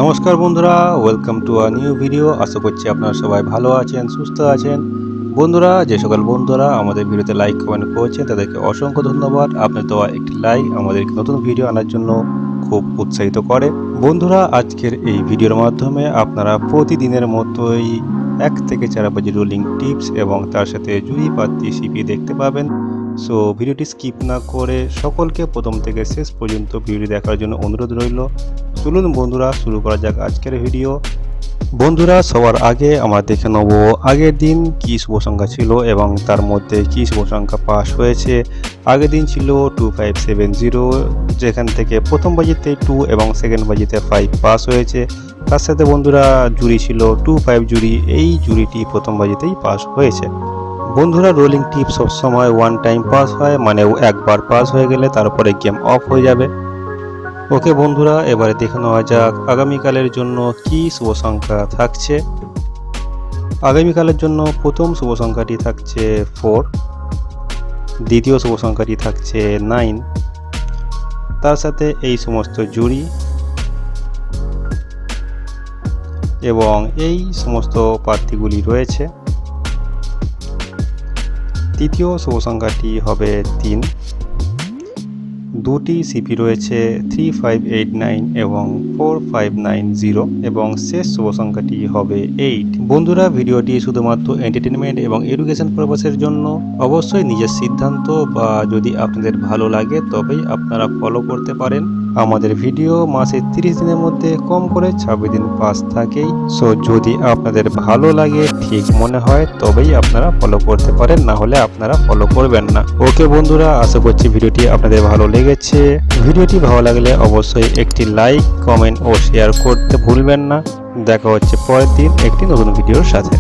নমস্কার বন্ধুরা, welcome to a new video. আশা করছি আপনারা সবাই ভালো আছেন, সুস্থ আছেন। বন্ধুরা, যে সকল বন্ধুরা আমাদের ভিডিওতে লাইক কমেন্ট করেছেন তাদেরকে অসংখ্য ধন্যবাদ। আপনার দেওয়া একটি লাইক আমাদেরকে নতুন ভিডিও আনার জন্য খুব উৎসাহিত করে। বন্ধুরা, আজকের এই ভিডিওর মাধ্যমে আপনারা প্রতিদিনের মতোই 1 থেকে 4 বাজি রোলিং টিপস এবং তার সাথে জুই পাত্তি সিপি দেখতে পাবেন। সো ভিডিওটি স্কিপ না করে সকলকে প্রথম থেকে শেষ পর্যন্ত ভিডিও দেখার জন্য অনুরোধ রইল। চলুন বন্ধুরা, শুরু করা যাক আজকের ভিডিও। বন্ধুরা, সবার আগে আমরা দেখে নেব আগের দিন কি শুভ সংখ্যা ছিল এবং তার মধ্যে কি শুভ সংখ্যা পাস হয়েছে। আগের দিন ছিল 2570, যেখান থেকে প্রথম বাজিতে 2 এবং সেকেন্ড বাজিতে 5 পাস হয়েছে। তার সাথে বন্ধুরা জুরি ছিল 25 জুরি, এই জুরিটি প্রথম বাজিতেই পাস হয়েছে। বন্ধুরা, রোলিং টিপ সবসময় ওয়ান টাইম পাস হয়, মানে একবার পাস হয়ে গেলে তারপরে গেম অফ হয়ে যাবে। ওকে বন্ধুরা, এবারে দেখে নেওয়া যাক আগামীকালের জন্য কি শুভ সংখ্যা থাকছে। আগামীকালের জন্য প্রথম শুভ সংখ্যাটি থাকছে 4, দ্বিতীয় শুভ সংখ্যাটি থাকছে 9, তার সাথে এই সমস্ত জুড়ি এবং এই সমস্ত প্রার্থীগুলি রয়েছে। তৃতীয় শুভ সংখ্যাটি হবে 3, দুটি সিপি রয়েছে 3589 এবং 4590 এবং শেষ শুভ সংখ্যাটি হবে 8। বন্ধুরা, ভিডিওটি শুধুমাত্র এন্টারটেনমেন্ট এবং এডুকেশন পারপাসের জন্য। অবশ্যই নিজের সিদ্ধান্ত বা যদি আপনাদের ভালো লাগে তবেই আপনারা ফলো করতে পারেন। আমাদের ভিডিও মাসে 30 দিনের মধ্যে কম করে 26 দিন পাস থাকেই। সো যদি আপনাদের ভালো লাগে, ঠিক মনে হয়, তবেই আপনারা ফলো করতে পারেন, না হলে আপনারা ফলো করবেন না। ওকে বন্ধুরা, আশা করছি ভিডিওটি আপনাদের ভালো লেগেছে। ভিডিওটি ভালো লাগলে অবশ্যই একটি লাইক, কমেন্ট ও শেয়ার করতে ভুলবেন না। দেখা হচ্ছে পরের দিন একটি নতুন ভিডিওর সাথে।